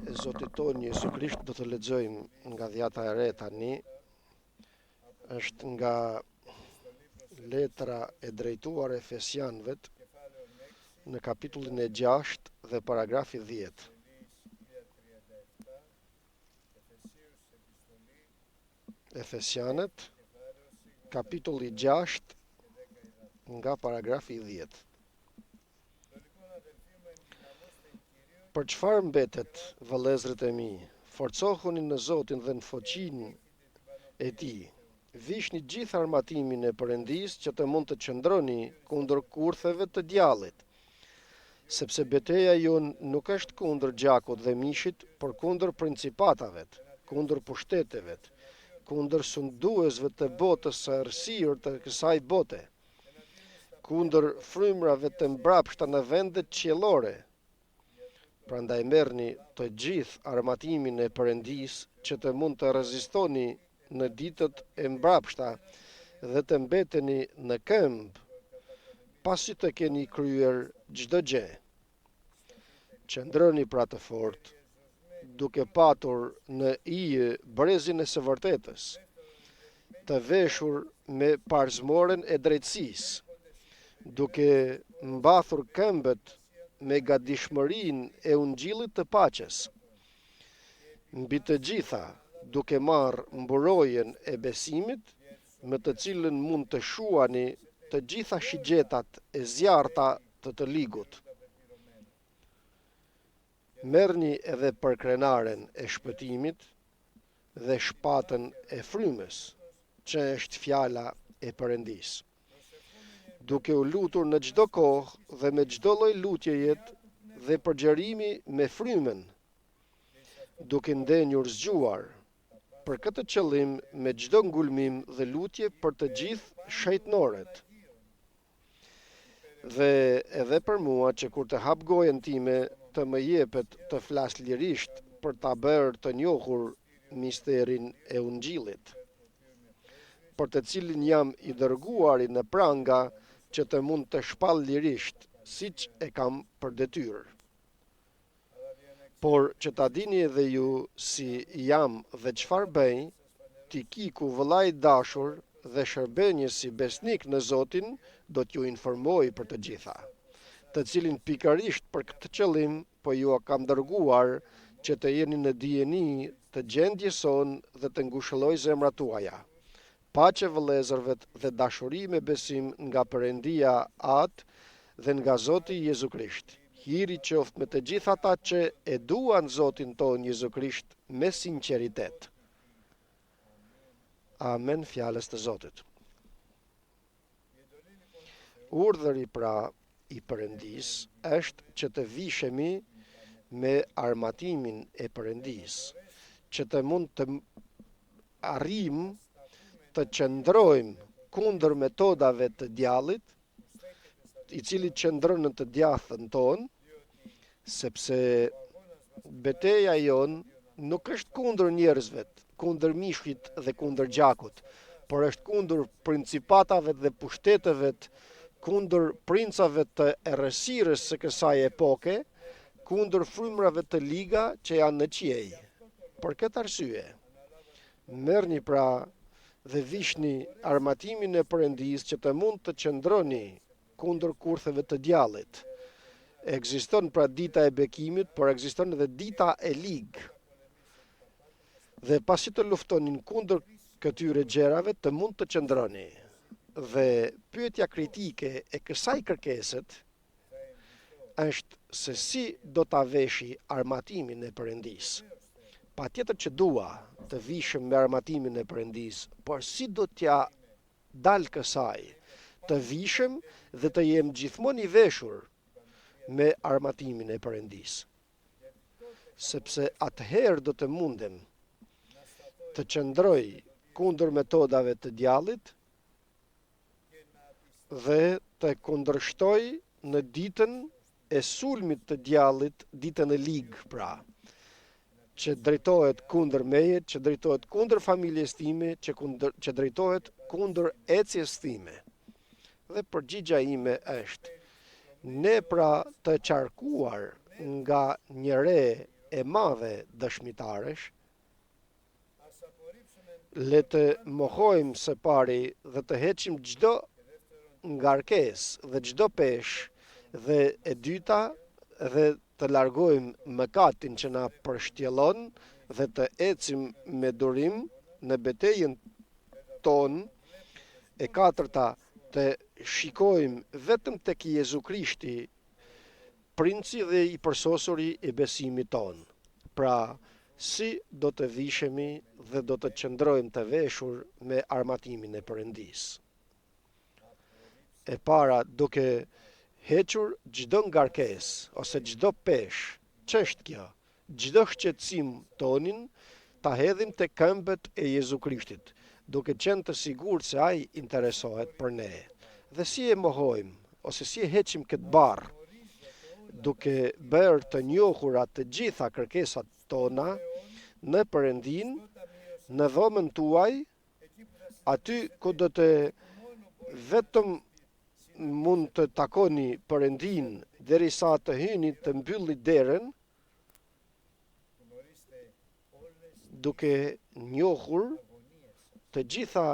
e Zotit tonë Jezu Krisht do të lexojmë nga dhjata e re tani, është nga letra e drejtuar Efesianëve në kapitullin e 6 dhe paragrafi 10. Efesianët, kapitulli 6 nga paragrafi 10. Për çfarë mbetet, vëllezërit e mi, forcohuni në Zotin dhe në fuqinë e Tij. Vishni gjithë armatimin e Perëndisë që të mund të qëndroni kundër kurtheve të djallit, sepse betejë jonë nuk është kundër gjakut dhe mishit, por kundër principatave, kundër pushteteve, kundër sunduesve të botës së errësirë të kësaj bote, kundër frymrave të mbrapshta në vendet qiellore. Prandaj merrni të gjithë armatimin e Perëndisë që të mund të rezistoni në ditët e mbrapshta dhe të mbeteni në këmbë, pasi të keni kryer çdo gjë. Qëndroni pra të fortë, duke patur në ije brezin e së vërtetës, të veshur me parzmoren e drejtësisë, duke mbathur këmbët me gatishmërinë e ungjillit të paqes. Mbi të gjitha, duke marrë mburojen e besimit, me të cilën mund të shuani të gjitha shigjetat e zjarta të ligut. Merrni edhe përkrenaren e shpëtimit dhe shpatën e frymës, që është fjala e Perëndisë. Duke u lutur në çdo kohë dhe me çdo lloj lutjeje dhe përgjerimi me frymën, duke ndenjur zgjuar, për këtë qëllim me çdo ngulmim dhe lutje për të gjithë shejtënorët. Dhe edhe për mua që kur të hap gojen time të më jepet të flas lirisht për ta bërë të njohur misterin e ungjillit, për të cilin jam i dërguari në pranga që të mund të shpall lirisht, siç e kam për detyrë. Por që ta dini edhe ju si jam dhe çfarë bëj, Tikiku, vëllai i dashur dhe shërbënjës si besnik në Zotin, do t'ju informoj për të gjitha, të cilin pikërisht për këtë qëllim po ju kam dërguar që të jeni në dijeni të gjendjes sonë dhe të ngushëlloj zemrat tuaja. Paqe vëllezërve dhe dashuri me besim nga Perëndia atë dhe nga Zoti Jezu Krisht. Hiri qoftë me të gjithë ata që e duan Zotin ton Jezu Krisht me sinqeritet. Amen, fjalës të Zotit. Urdhëri pra i Perëndisë është që të vishemi me armatimin e Perëndisë, që të mund të arrijmë të qëndrojmë kundër metodave të djallit, i cili qëndron në të djathën tonë, sepse betejë jonë nuk është kundër njerëzve, kundër mishit dhe kundër gjakut, por është kundër principatave dhe pushteteve, kundër princave të errësirës së kësaj epoke, kundër frymrave të liga që janë në qiej. Për këtë arsye, merrni pra dhe vishni armatimin e Perëndisë që të mund të qëndroni kundër kurtheve të djallit. Ekziston pra dita e bekimit, por ekziston edhe dita e ligë. Dhe pasi të luftonin kundër këtyre gjërave, të mund të qëndroni. Dhe pyetja kritike e kësaj kërkeset është se si do ta veshi armatimin e Perëndisë. Patjetër që dua të vishëm me armatimin e Perëndisë, por si do t'ja dal kësaj, të vishëm dhe të jem gjithmonë i veshur me armatimin e Perëndisë. Sepse atëherë do të mundem të qëndroj kundër metodave të djallit dhe të kundërshtoj në ditën e sulmit të djallit, ditën e ligë pra, që drejtohet kundër meje, që drejtohet kundër familjes time, që drejtohet kundër ecjes time. Dhe përgjigja ime është, ne pra të qarkuar nga një re e madhe dëshmitaresh, le të mohojmë së pari dhe të heqim çdo ngarkesë dhe çdo peshë, dhe e dyta dhe të largojmë mëkatin që na përshtjellon dhe të ecim me durim në betejën tonë. E katërta, të shikojmë vetëm tek Jezu Krishti, princi dhe i përsosuri i besimit tonë. Pra, si do të vishemi dhe do të qëndrojmë të veshur me armatimin e Perëndisë. E para, duke hequr çdo ngarkesë ose çdo peshë, ç'është kjo? Çdo shqetësim tonin ta hedhim te këmbët e Jezu Krishtit, duke qenë të sigurt se ai interesohet për ne. Dhe si e mohojmë ose si e heqim këtë barr? Duke bërë të njohura të gjitha kërkesat tona në Perëndin, në dhomën tuaj, aty ku do të vetëm mund të takoni Perëndin derisa të hyni të mbylli derën, duke njohur të gjitha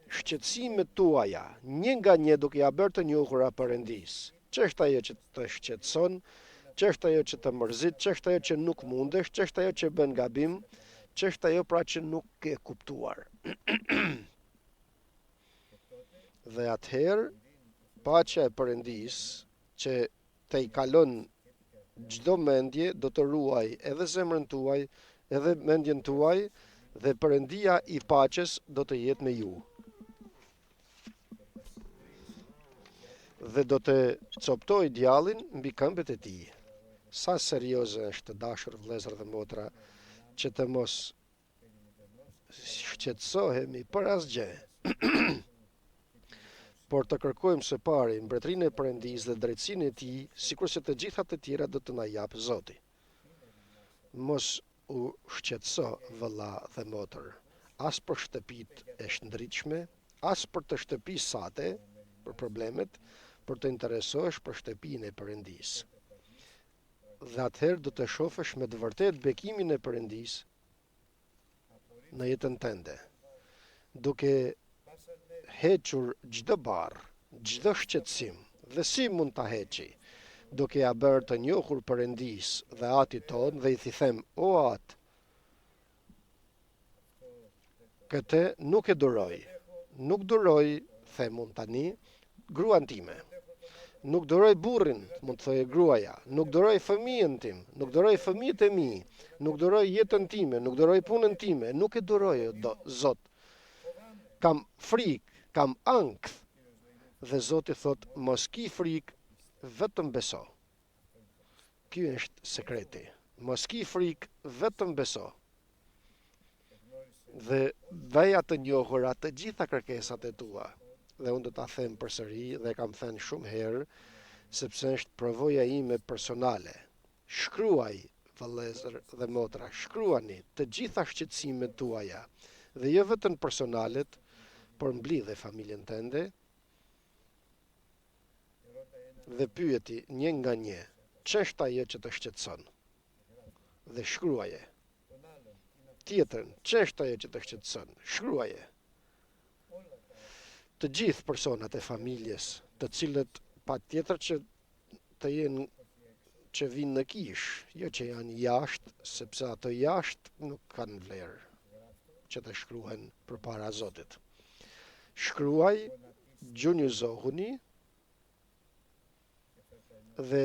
shqetësimet tuaja, një nga një duke ja bërë të njohura Perëndisë. Ç'është ajo që të shqetëson, ç'është ajo që të mërzit, ç'është ajo që nuk mundesh, ç'është ajo që bën gabim, ç'është ajo pra që nuk ke kuptuar. Dhe atëherë, paqja e Perëndisë që të i kalon çdo mendje do të ruaj edhe zemrën tuaj, edhe mendjen tuaj, dhe Perëndia i paqes do të jetë me ju. Dhe do të coptoj djallin mbi këmbët e tij. Sa serioze është, dashur vëllezër dhe motra, që të mos shqetësohemi për asgjë. Por të kërkojmë së pari mbretërinë e Perëndisë dhe drejtsinë e tij, sikurse të gjitha të tjera do të na jap Zoti. Mos u shqetëso, vëlla dhe motër, as për shtëpitë e shndritshme, as për të shtëpisate, për problemet, për të interesohesh për shtëpinë e Perëndisë. Dhe atëherë do të shohësh me të vërtetë bekimin e Perëndisë në jetën tënde, duke hequr çdo barr, çdo shqetësim. Dhe si mund ta heqi? Duke ja bërë të njohur Perëndisë dhe Atit ton dhe i them: o At, këtë nuk e duroj. Nuk duroj, them unë tani, gruan time. Nuk duroj burrin, mund të thojë gruaja. Nuk duroj fëmijën tim, nuk duroj fëmijët e mi, nuk duroj jetën time, nuk duroj punën time. Nuk e duroj, Zot. Kam frikë, kam ankth. Dhe Zoti thot: mos ki frikë, vetëm beso. Ky është sekreti. Mos ki frikë, vetëm beso. Dhe veja të njohura të gjitha kërkesat e tua. Dhe unë do ta them përsëri dhe kam thënë shumë herë, sepse është provoja ime personale. Shkruaj, vëllezër dhe motra, shkruani të gjitha shqetësimet tuaja, dhe jo vetëm personalet, por mblidhe familjen tënde dhe pyeti një nga një, ç'është ajo që të shqetëson? Dhe shkruaje. Tjetërën, ç'është ajo që të shqetëson? Shkruaje. Të gjithë personat e familjes, të cilët patjetër që të jenë që vinë në kish, jo që janë jashtë, sepse ato jashtë nuk kanë vlerë që të shkruhen përpara Zotit. Shkruaj, gjunjëzohuni dhe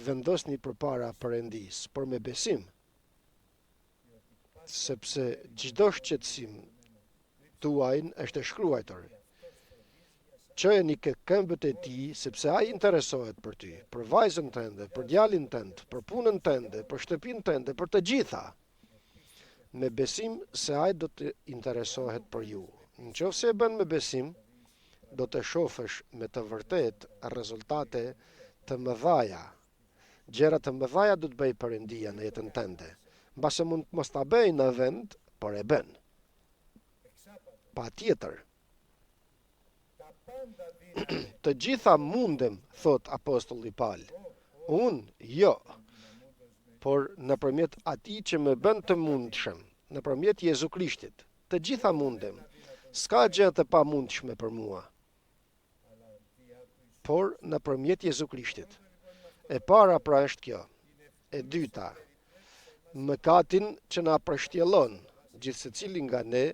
vendosni përpara Perëndisë, por me besim, sepse çdo shqetësim tuajin është e shkruar. Çojeni ke këmbët e tij, sepse ai interesohet për ty, për vajzën tënde, për djalin tënd, për punën tënde, për shtëpinë tënde, për të gjitha. Me besim se ai do të interesohet për ju. Nëse e bën me besim, do të shohësh me të vërtetë rezultate të mëdha. Gjëra të mëdha do të bëj Perëndia në jetën tënde. Mbase mund mos ta bëj në vend, por e bën. Patjetër. Të gjitha mundem, thot apostulli Paul. Unë, jo. por nëpërmjet atij që më bën të mundshëm, nëpërmjet Jezu Krishtit. Të gjitha mundem. S'ka gjë të pamundshme për mua. Por nëpërmjet Jezu Krishtit. E para pra është kjo. E dyta, mëkatin që na përshtjellon, gjithsecili nga ne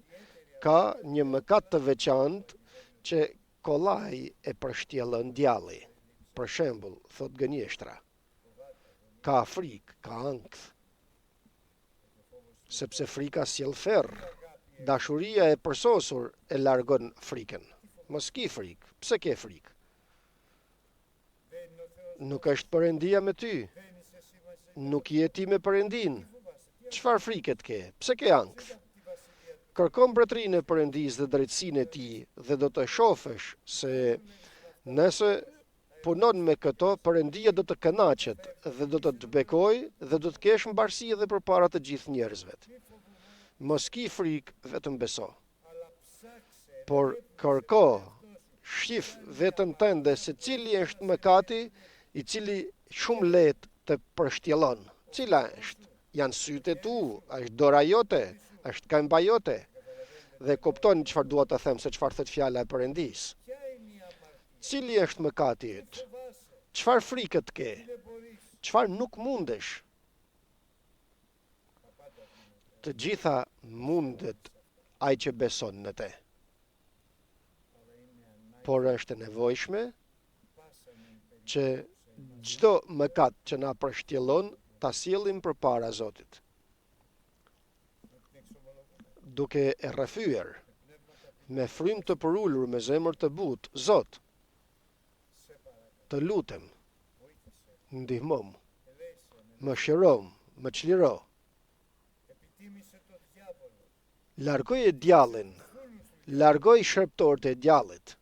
ka një mëkat të veçantë që kollaj e përshtjellën djalli. Për shembull, thot gënjeshtra, ka frikë, ka ankth, sepse frika sjell ferr. Dashuria e përsosur e largon frikën. Mos ki frikë. Pse ke frikë? Nuk është Perëndia me ty. Nuk je ti me Perëndin. Çfarë friket ke? Pse ke ankth? Kërko mbretërinë e Perëndisë dhe drejtësinë e tij dhe do të shohësh se nëse punon me këto, Perëndia do të kënaqet dhe do të të bekojë dhe do të kesh mbarësi edhe përpara të gjithë njerëzve. Mos ki frikë, vetëm beso. Por kërko, shif vetën tënde se cili është mëkati i cili shumë lehtë të përshtjellon. Cila është? Janë sytë e tu, është dora jote, është këmba jote. Dhe kuptoni çfarë dua të them se çfarë thot fjala e Perëndisë. Cili është mëkati yt? Çfarë frikët ke? Çfarë nuk mundesh? Të gjitha mundet ai që beson në te. Por është e nevojshme që çdo mëkat që na përshtjellon ta sjellim përpara Zotit. Duke e rrëfyer me frymë të përulur, me zemër të butë, Zot, të lutem, ndihmom, më shërom, më çliro. Largoj e djallin, largoj shërptorët e djallit,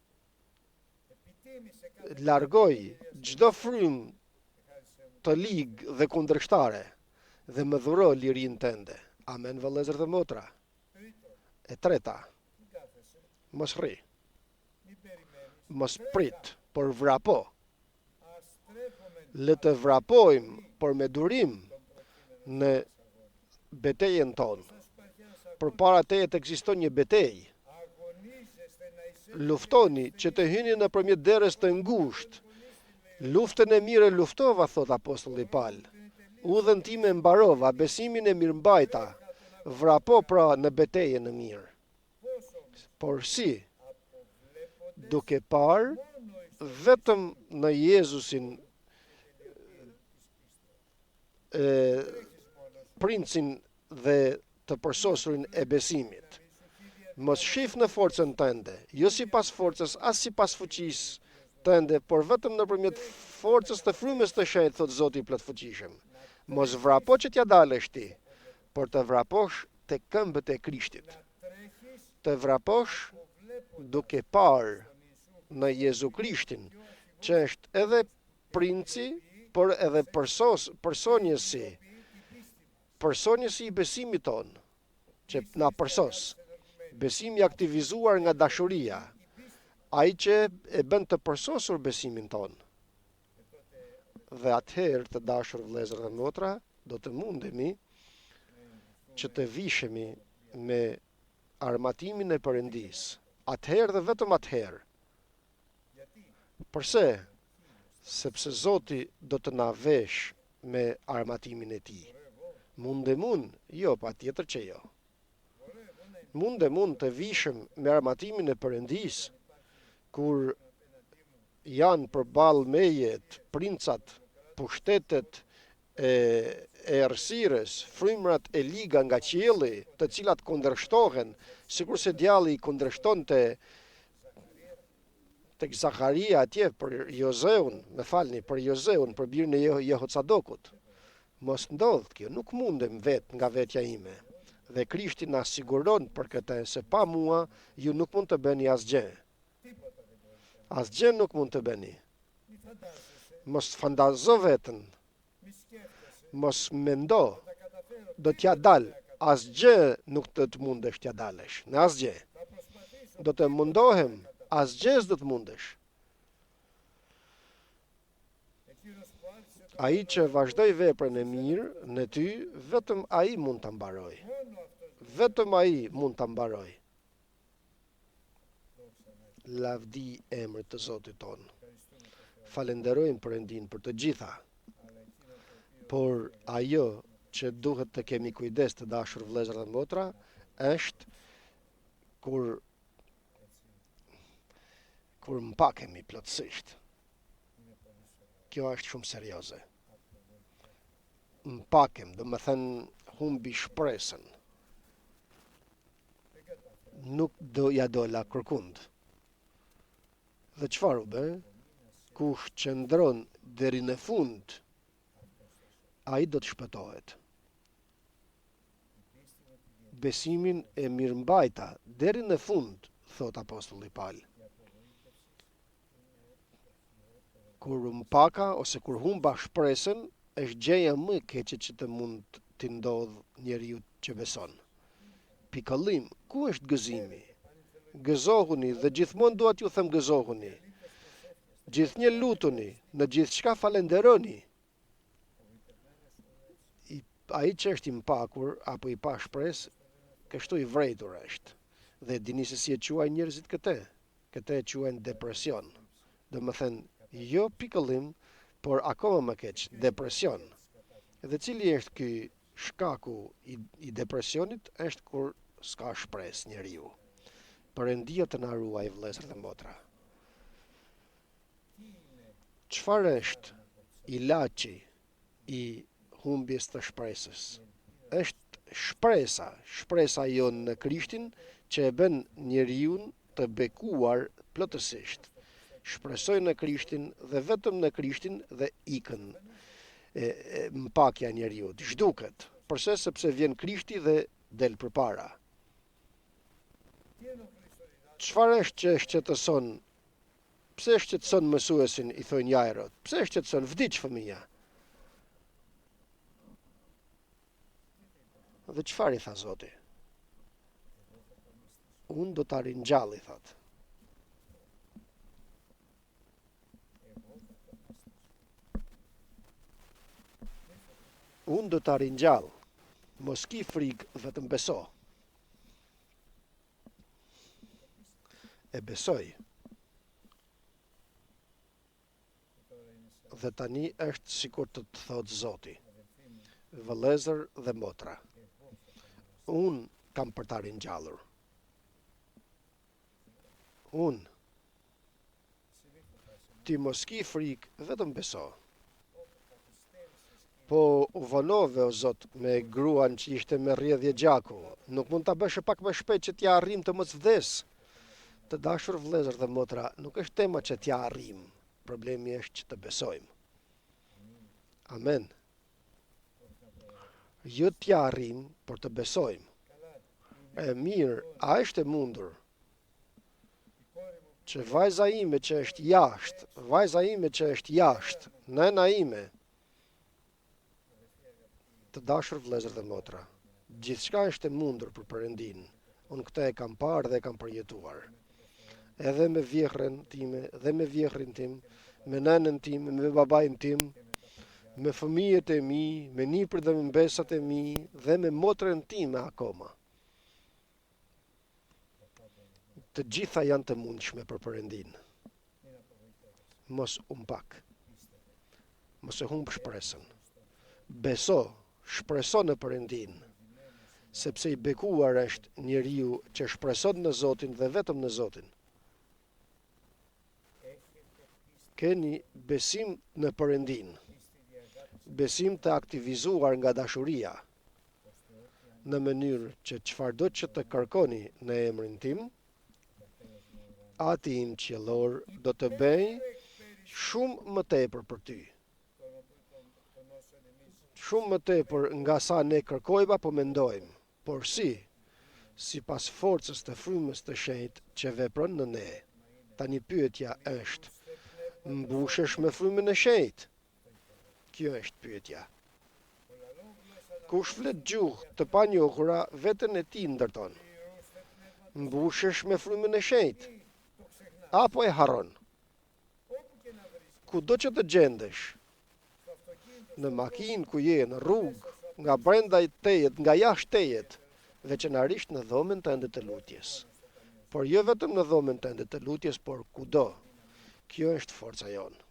largoj çdo frymë të ligë dhe kundërshtare dhe më dhuro lirinë tënde. Amen, vëllezër dhe motra. E treta, mos rri, mos prit, por vrapo. Le të vrapojmë, por me durim në betejën tonë. Përpara teje të ekziston një betejë. Luftoni që të hyni nëpërmjet derës të ngushtë. Luftën e mirë luftova, thot apostulli Paul. Udhën time mbarova, besimin e mirëmbajta. Vrapo pra në betejën e mirë. Por si? Duke parë vetëm në Jezusin, princin dhe të përsosurin e besimit. Mos shif në forcën tënde, jo sipas forcës, as sipas fuqisë tënde, por vetëm nëpërmjet forcës të frymës të shenjtë, thot Zoti i plotfuqishëm. Mos vrapo që t'ja dalësh ti, por të vraposh te këmbët e Krishtit. Të vraposh duke parë në Jezu Krishtin, që është edhe princi, por edhe përsonjësi i besimit ton, që na përsos. Besimi aktivizuar nga dashuria, ai që e bën të përsosur besimin ton. Dhe atëherë, të dashur vëllezër dhe motra, do të mundemi që të vishemi me armatimin e Perëndisë. Atëherë dhe vetëm atëherë. Përse? Sepse Zoti do të na vesh me armatimin e tij. Mund, jo, patjetër që jo. Mund të vishëm me armatimin e Perëndisë, kur janë përballë mejet, princat, pushtetet e errësirës, frymrat e liga nga qielli, të cilat kundërshtohen, sikurse djalli i kundërshtonte tek Zakaria atje për Jozeun, për Jozeun, për birën e Jehocadokut. Mos ndodh kjo, nuk mundem vetë nga vetja ime. Dhe Krishti na siguron për këtë, se pa mua ju nuk mund të bëni asgjë. Asgjë nuk mund të bëni. Mos fantazo veten. Mos mendo, do t'ja dal, asgjë nuk të mundesh t'ja dalësh, në asgjë. Do të mundohem, asgjë s'do të mundesh. Ai që vazhdoi veprën e mirë në ty, vetëm ai mund ta mbaroj. Vetëm ai mund ta mbaroj. Lavdi emrit të Zotit ton. Falenderojmë Perëndin për të gjitha. Por ajo që duhet të kemi kujdes, të dashur vëllezër dhe motra, është kur mpakemi plotësisht. Kjo është shumë serioze. Mpakem, do më thënë humbi shpresën. Nuk do ja dola kërkund. Dhe çfarë u bë? Kush qëndron deri në fund, ai do të shpëtohet. Besimin e mirëmbajta deri në fund, thot apostulli Paul. Kur mpaka ose kur humba shpresën, është gjëja më e keqe që të mund t'i ndodh njeriu që beson. Pikëllim, ku është gëzimi? Gëzohuni dhe gjithmonë dua t'ju them gëzohuni. Gjithnjë lutuni, në gjithçka falenderoni. Ai që është i mpakur apo i pa shpresë, kështu i vrejtur është. Dhe dini se si e quajnë njerëzit këtë? Këtë e quajnë depresion. Domethënë, jo pikëllim, por akoma më keq, depresion. Dhe cili është ky shkaku i depresionit? Është kur s'ka shpresë njeriu. Perëndia të na ruaj vëllezër dhe motra. Çfarë është ilaçi i humbjes të shpresës? Është shpresa jonë në Krishtin që e bën njeriu të bekuar plotësisht. Shpresoj në Krishtin dhe vetëm në Krishtin dhe ikën mpakja njeriu, zhduket. Përse? Sepse vjen Krishti dhe del përpara. Çfarë është që shqetëson? Pse shqetëson mësuesin, i thojnë Jairot? Pse shqetëson? Vdiq fëmia. Dhe çfarë i tha Zoti? Unë do ta ringjall, i thot. Unë do ta ringjall. Mos ki frikë, vetëm beso. E besoj. Dhe tani është sikur të thotë Zoti. Vëllezër dhe motra. Unë kam për ta ringjallur. Unë. Ti mos ki frikë, vetëm beso. Po u vonove o Zot me gruan që ishte me rrjedhje gjaku. Nuk mund ta bësh pak më shpejt që t'ja arrim të mos vdes. Të dashur vëllezër dhe motra, nuk është tema që t'ja arrim. Problemi është që të besojmë. Amen. Jo t'ja arrim, por të besojmë. E mirë, a është e mundur që vajza ime që është jashtë, nëna ime, të dashur vëllezër dhe motra, gjithçka është e mundur për Perëndin. Unë këtë e kam parë dhe e kam përjetuar. Edhe me vjehrën time, dhe me vjehrin tim, me nënën tim, me babajin tim, me fëmijët e mi, me nipër dhe me mbesat e mi, dhe me motrën time akoma. Të gjitha janë të mundshme për Perëndin. Mos u mpak. Mos e humb shpresën. Beso, shpreso në Perëndin, sepse i bekuar është njeriu që shpreson në Zotin dhe vetëm në Zotin. Keni besim në Perëndin, besim të aktivizuar nga dashuria, në mënyrë që çfarëdo që të kërkoni në emrin tim, Ati im qiellor do të bëj shumë më tepër për ty. Shumë më tepër nga sa ne kërkojmë apo mendojmë, por sipas forcës të frymës të shenjtë që vepron në ne. Tani pyetja është, mbushesh me frymën e shenjtë? Kjo është pyetja. Kush flet gjuhë të panjohura, veten e tij ndërton. Mbushesh me frymën e shenjtë? Apo e harron? Kudo që të gjendesh, në makinë ku je, në rrugë, nga brenda i tejet, nga jashtë tejet, veçanërisht në dhomën tënde të lutjes. Por jo vetëm në dhomën tënde të lutjes, por kudo. Kjo është forca jonë.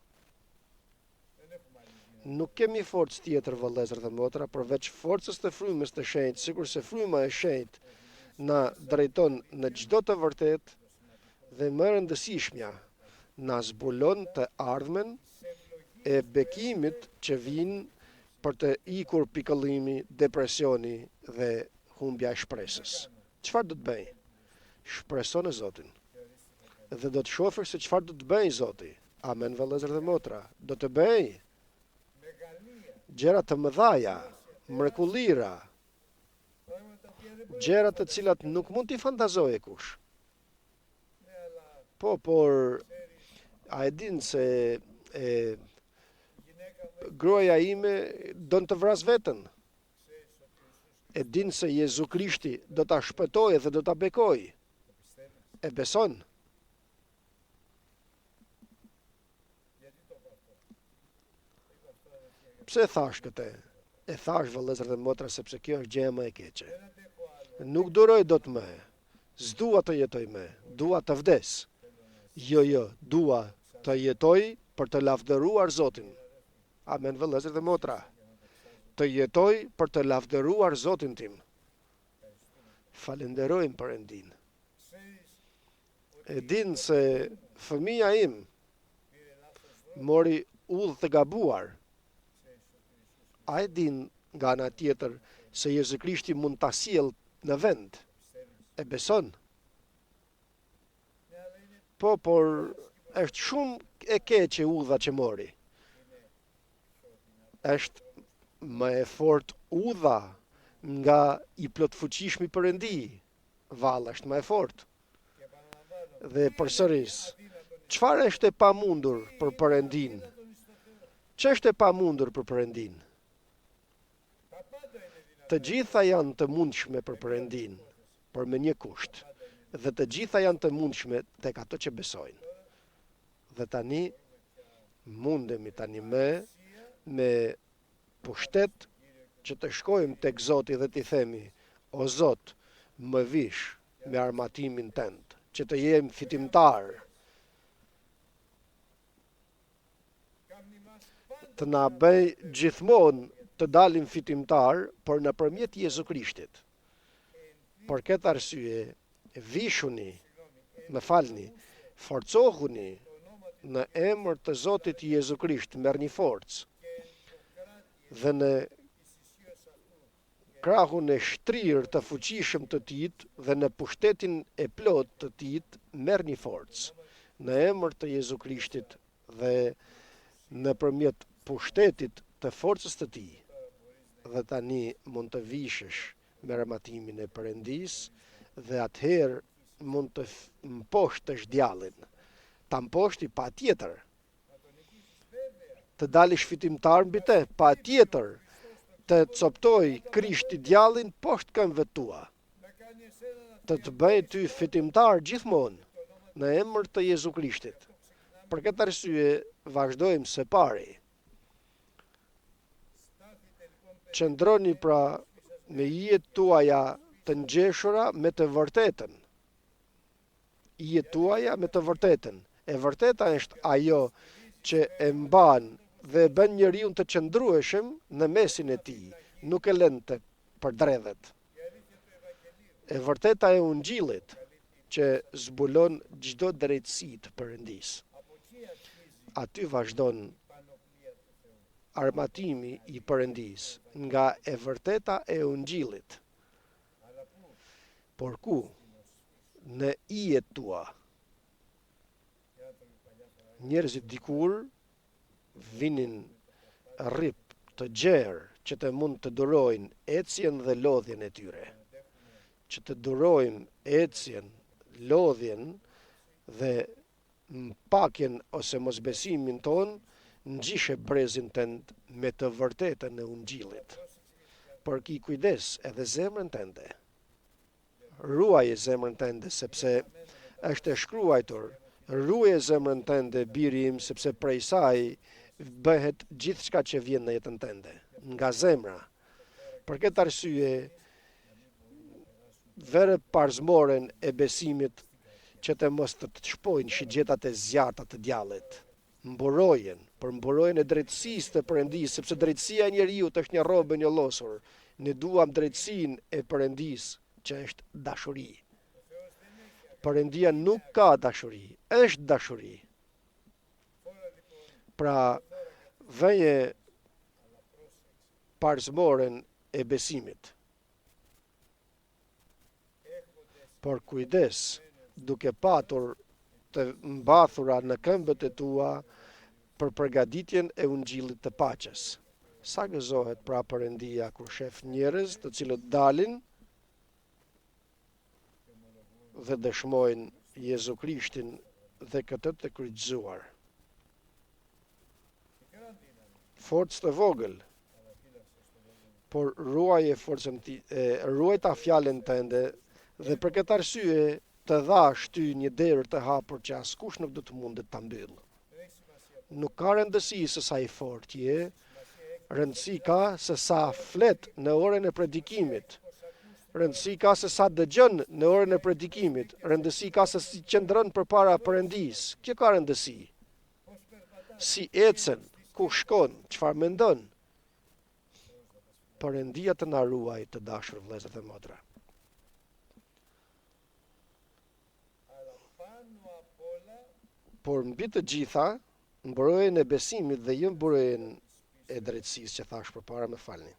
Nuk kemi forcë tjetër, vëllezër dhe motra, përveç forcës të frymës të shenjtë, sikur se fryma e shenjtë na drejton në çdo të vërtet dhe më rëndësishmja na zbulon të ardhmen e bekimit që vinë për të ikur pikëllimi, depresioni dhe humbja e shpresës. Çfarë do të bëj? Shpreso në Zotin. Dhe do të shohësh se çfarë do të bëj Zoti. Amen, vëllezër dhe motra. Do të bëj gjëra të mëdhaja, mrekullira, gjëra të cilat nuk mund t'i fantazojë kush. Por a e din se gruaja ime don të vras veten? E din se Jezu Krishti do ta shpëtojë dhe do ta bekojë? E beson? Pse e thash këtë? E thash, vëllezër dhe motra, sepse kjo është gjëja më e keqe. Nuk duroj dot më. S'dua të jetoj më. Dua të vdes. Jo, dua të jetoj për të lavdëruar Zotin. Amen, vëllezër dhe motra. Të jetoj për të lavdëruar Zotin tim. Falenderojmë Perëndin. E din se fëmia im mori udhë të gabuar. A e din nga ana tjetër se Jezu Krishti mund ta sjellë në vend? E beson? Por është shumë e keqe udha që mori. Është më e fort udha nga i plotfuqishmi Perëndi. Valla është më e fort. Dhe përsëris, çfarë është e pamundur për Perëndin? Ç'është e pamundur për Perëndin? Të gjitha janë të mundshme për Perëndin, por me një kusht. Dhe të gjitha janë të mundshme tek ato që besojnë. Dhe tani mundemi tani me pushtet që të shkojmë tek Zoti dhe t'i themi: O Zot, më vish me armatimin tënd, që të jem fitimtar. Të na bëj gjithmonë të dalim fitimtar, por nëpërmjet Jezu Krishtit. Për këtë arsye, vishuni, forcohuni në emër të Zotit Jezu Krisht, merrni forcë. Dhe në krahun e shtrirë të fuqishëm të Tij dhe në pushtetin e plot të Tij, merrni forcë. Në emër të Jezu Krishtit dhe nëpërmjet pushtetit të forcës të Tij. Dhe tani mund të vishësh me armatimin e Perëndis dhe atëherë mund të mposhtësh djallin. Ta mposhti pa tjetër. Të dalish fitimtar mbi të, pa tjetër. Të coptoj Krishti djallin poshtë këmbëve tua. Të bëj ty fitimtar gjithmonë në emër të Jezu Krishtit. Për këtë arsye vazhdojmë së pari. Qëndroni pra me hijet tuaja të ngjeshura me të vërtetën. Hijet tuaja me të vërtetën. E vërteta është ajo që e mban dhe e bën njeriu të qëndrueshëm në mesin e tij, nuk e lën të përdredhet. E vërteta e Ungjillit që zbulon çdo drejtësi të Perëndis. Aty vazhdon armatimi i Perëndis nga e vërteta e Ungjillit. Por ku? Në hijet tua. Njerëzit dikur vinin rrip të gjerë që të mund të durojnë ecjen dhe lodhjen e tyre. Që të durojnë ecjen, lodhjen dhe mpakjen ose mosbesimin ton, ngjishe brezin tënd me të vërtetën e Ungjillit. Por ki kujdes edhe zemrën tënde. Ruaje zemrën tënde sepse është e shkruar: ruaje zemrën tënde, biri im, sepse prej saj bëhet gjithçka që vjen në jetën tënde, nga zemra. Për këtë arsye, vere parzmoren e besimit që të mos të shpojnë shigjetat e zjarta të djallit. Për mburojen e drejtësisë të Perëndisë, sepse drejtësia e njeriut është një robë një llosur. Ne duam drejtësinë e Perëndisë, që është dashuri. Perëndia nuk ka dashuri, është dashuri. Pra, veje parzmoren e besimit. Por kujdes, duke patur të mbathura në këmbët e tua për përgatitjen e ungjillit të paqes. Sa gëzohet pra Perëndia kur shef njerëz të cilët dalin dhe dëshmojnë Jezu Krishtin dhe këtë të kryqëzuar. Forcë të vogël, por ruaje forcën ruajta fjalën tënde dhe për këtë arsye të dhash ty një derë të hapur që askush nuk do të mundet ta mbyllë. Nuk ka rëndësi se sa i fortë je, rëndësi ka se sa flet në orën e predikimit. Rëndësi ka se sa dëgjon në orën e predikimit. Rëndësi ka se si qëndron përpara Perëndisë. Kjo ka rëndësi. Si ecën, ku shkon, çfarë mendon. Perëndia të na ruaj, të dashur vëllezër dhe motra. Por mbi të gjitha, mbrojtjen e besimit dhe jo mbrojtjen e drejtësisë që thash përpara, më falni.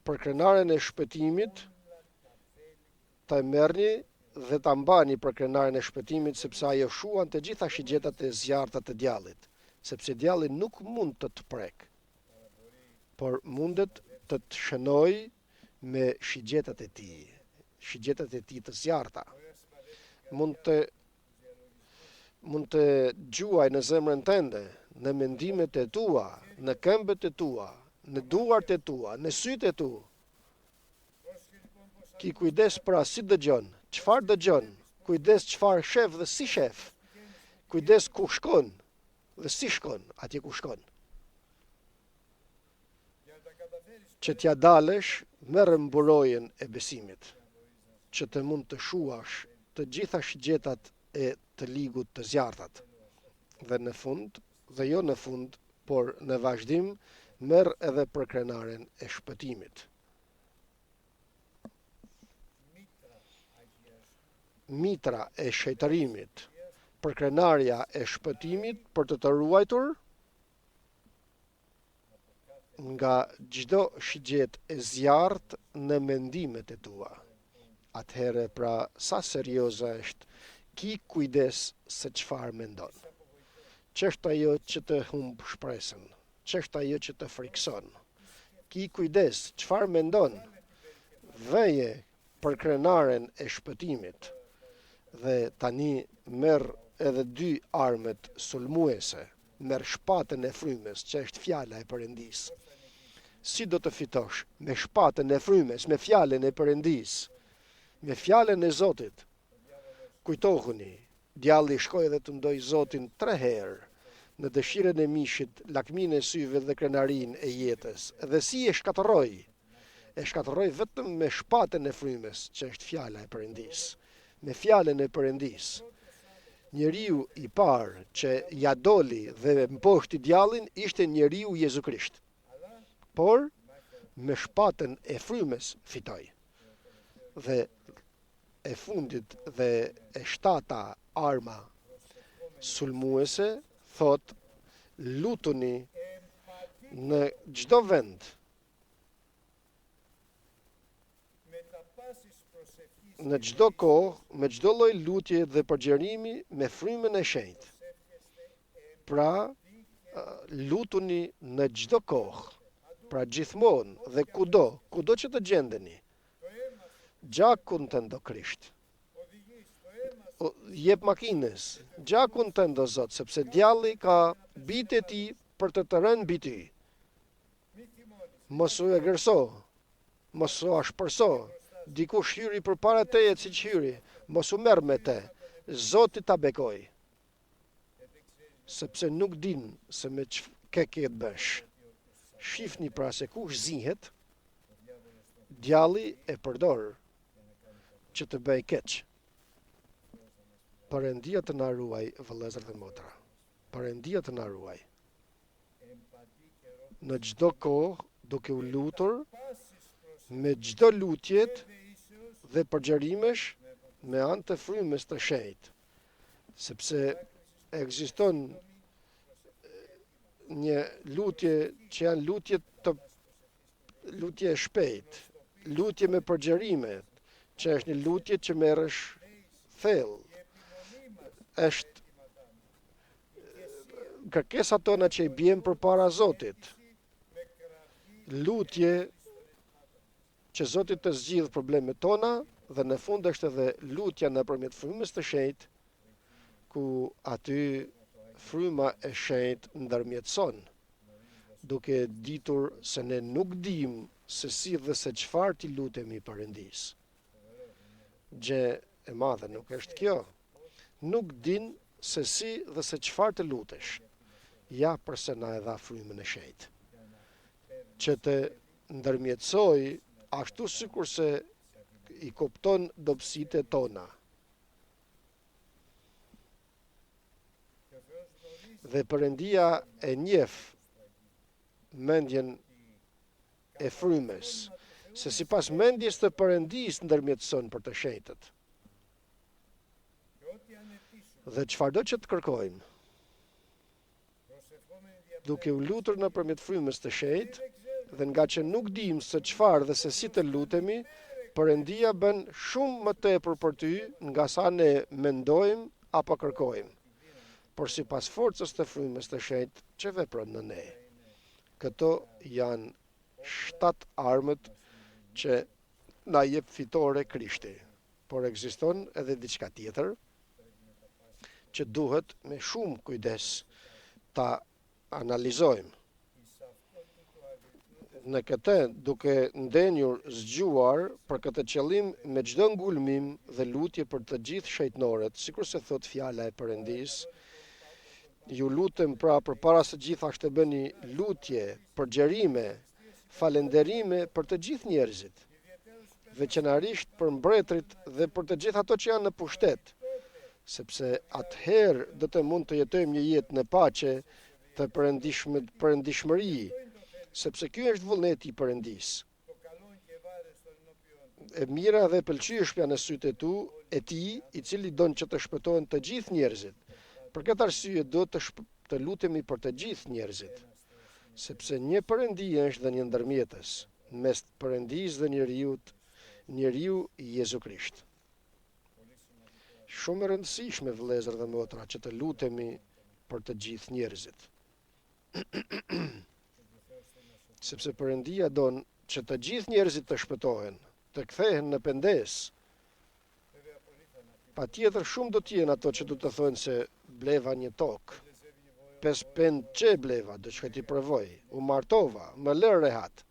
Për krenaren e shpëtimit, ta merrni dhe ta mbani për krenaren e shpëtimit, sepse ajo shuan të gjitha shigjetat e zjarta të djallit, sepse djalli nuk mund të të prek, por mundet të të shënoj me shigjetat e tij të zjarta. Mund të gjuaj në zemrën tënde, në mendimet e tua, në këmbët e tua, në duart e tua, në sytë e tu. Ki kujdes pra si dëgjon, çfarë dëgjon, kujdes çfarë shef dhe si shef, kujdes ku shkon dhe si shkon, atje ku shkon. Që t'ja dalesh, merr mburojën e besimit, që të mund të shuash të gjitha shigjetat e të ligut të zjartat. Dhe në fund, dhe jo në fund, por në vazhdim, merr edhe për krenaren e shpëtimit. Mitra e shejtarimit, për krenarja e shpëtimit për të ruajtur nga çdo shigjet e zjarrt në mendimet e tua. Atëherë pra sa serioze është, ki kujdes se çfarë mendon. Ç'është ajo që të humb shpresën? Ç'është ajo që të frikson? Ki kujdes, çfarë mendon? Veje për krenaren e shpëtimit. Dhe tani merr edhe dy armët sulmuese, merr shpatën e frymës, që është fjala e Perëndisë. Si do të fitosh? Me shpatën e frymës, me fjalën e Perëndisë, me fjalën e Zotit. Kujtohuni, djalli shkoi dhe të ndoi Zotin 3 herë, në dëshirën e mishit, lakminë e syve dhe krenarin e jetës. Dhe si e shkatërroi? E shkatërroi vetëm me shpatën e frymës, që është fjala e Perëndisë. Me fjalën e Perëndisë. Njeriu i parë që ja doli dhe mposhti djallin ishte njeriu Jezu Krisht. Por me shpatën e frymës fitoi. Dhe e fundit dhe e shtata arma sulmuese thot lutuni në çdo vend, në çdo kohë, me çdo lloj lutje dhe përgjerimi me frymën e shenjtë. Pra lutuni në çdo kohë, pra gjithmonë dhe kudo që të gjendeni. Gjakun të ndo Krisht. Jep makinës, gjakun të ndo Zot, sepse djalli ka bitë e ti për të rënë mbi ty. Mos u egërso, mos u ashpërso, dikush hyri përpara teje siç hyri, mos u merr me te. Zoti ta bekoj. sepse nuk din se me ke të bësh. Shifni pra se kush zihet, djalli e përdor që të bëj keq. Perëndia të na ruaj, vëllezër dhe motra. Perëndia të na ruaj. Në çdo kohë, duke u lutur me çdo lutjet dhe përgjërimesh me anë të frymës të shenjtë, sepse ekziston një lutje që janë lutje e shpejt, lutje me përgjërime, që është një lutje që merresh thellë. Është kërkesat tona që i bjen përpara Zotit. Lutje që Zoti të zgjidh problemet tona dhe në fund është edhe lutja nëpërmjet frymës të shenjtë, ku aty fryma e shenjtë ndërmjetëson, duke ditur se ne nuk dim se si dhe se çfarë ti lutemi Perëndis. Gjë e madhe nuk është kjo. Nuk din se si dhe se çfarë të lutesh. Ja përse na e dha frymën e shenjtë, që të ndërmjetësoj ashtu sikurse i kupton dobësitë tona. Dhe Perëndia e njeh mendjen e frymës, se sipas mendjes të Perëndis ndërmjetëson për të shenjtët. Dhe çfarëdo që të kërkojmë, duke u lutur nëpërmjet frymës të shenjtë, dhe nga që nuk dim se çfarë dhe se si të lutemi, Perëndia bën shumë më tepër për ty nga sa ne mendojmë apo kërkojmë, por sipas forcës të frymës të shenjtë që vepron në ne. Këto janë 7 armët që na jep fitore Krishti, por ekziston edhe diçka tjetër që duhet me shumë kujdes ta analizojmë. Në këtë, duke ndenjur zgjuar për këtë qëllim me çdo ngulmim dhe lutje për të gjithë shejtënorët, sikur se thot fjala e Perëndis, ju lutem pra përpara së gjithash të bëni lutje, përgjerime, falënderime për të gjithë njerëzit, veçanërisht për mbretërit dhe për të gjithë ato që janë në pushtet, sepse atëherë do të mund të jetojmë një jetë në paqe të perëndishmëri, sepse ky është vullneti i Perëndis. E mira dhe pëlqyeshmja në sytë e tij, i cili don që të shpëtohen të gjithë njerëzit. Për këtë arsye do të lutemi për të gjithë njerëzit, sepse një Perëndi është dhe një ndërmjetës mes Perëndisë dhe njeriu Jezu Krisht. Shumë e rëndësishme, vëllezër dhe motra, që të lutemi për të gjithë njerëzit. Sepse Perëndia don që të gjithë njerëzit të shpëtohen, të kthehen në pendes. Patjetër shumë do t'jenë ato që do të thonë se bleva një tokë, 5 pend që bleva, do që ti provoj, u martova, më lër rehat.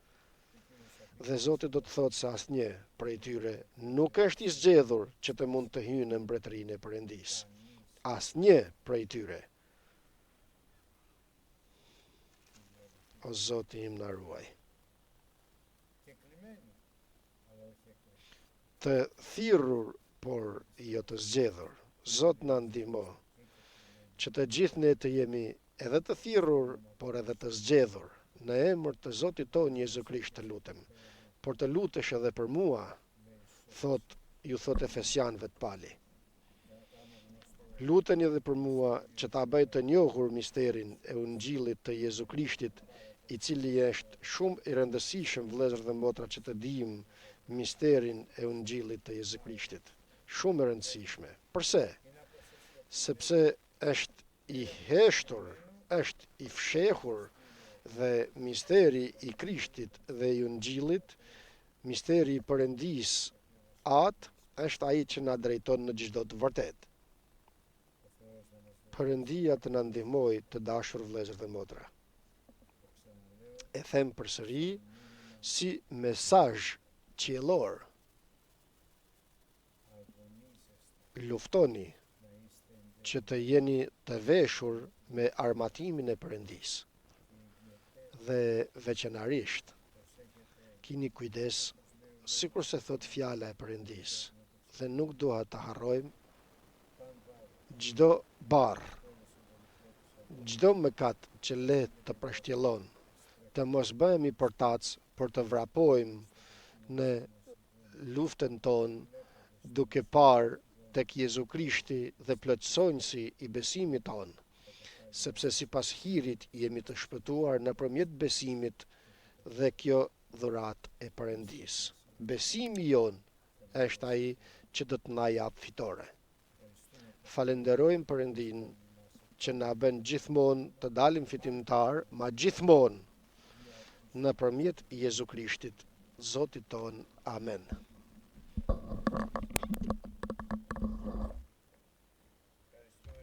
Dhe Zoti do të thotë se asnjë prej tyre nuk është i zgjedhur që të mund të hyjë në mbretërinë e Perëndisë. Asnjë prej tyre. O Zoti im na ruaj. Të thirrur, por jo të zgjedhur. Zot na ndihmo që të gjithë ne të jemi edhe të thirrur, por edhe të zgjedhur. Në emër të Zotit tonë Jezu Krisht të lutem. Por të lutesh edhe për mua, ju thot Efesianëve të Pali. Luteni edhe për mua që ta bëj të njohur misterin e ungjillit të Jezu Krishtit, i cili është shumë i rëndësishëm, vëllezër dhe motra, që të dijmë misterin e ungjillit të Jezu Krishtit. Shumë e rëndësishme. Përse? Sepse është i heshtur, është i fshehur, dhe misteri i Krishtit dhe i ungjillit, misteri i Perëndisë, atë është ai që na drejton në çdo të vërtetë. Perëndia të na ndihmoj, të dashur vëllezër dhe motra. E them përsëri si mesazh qiellor. Luftoni që të jeni të veshur me armatimin e Perëndis. Dhe veçanarisht kini kujdes, sikur se thot fjala e Perëndis, dhe nuk duhet të harrojmë çdo barr, çdo mëkat që le të përshtjellon, të mos bëhemi portac për të vrapojmë në luftën tonë duke parë tek Jezu Krishti dhe plotësonjësi i besimit tonë, sepse sipas hirit jemi të shpëtuar nëpërmjet besimit dhe kjo dhurat e Perëndis. Besimi jon është ai që do të na jap fitore. Falenderojmë Perëndin që na bën gjithmonë të dalim fitimtar, ma gjithmonë nëpërmjet Jezu Krishtit, Zotit ton. Amen.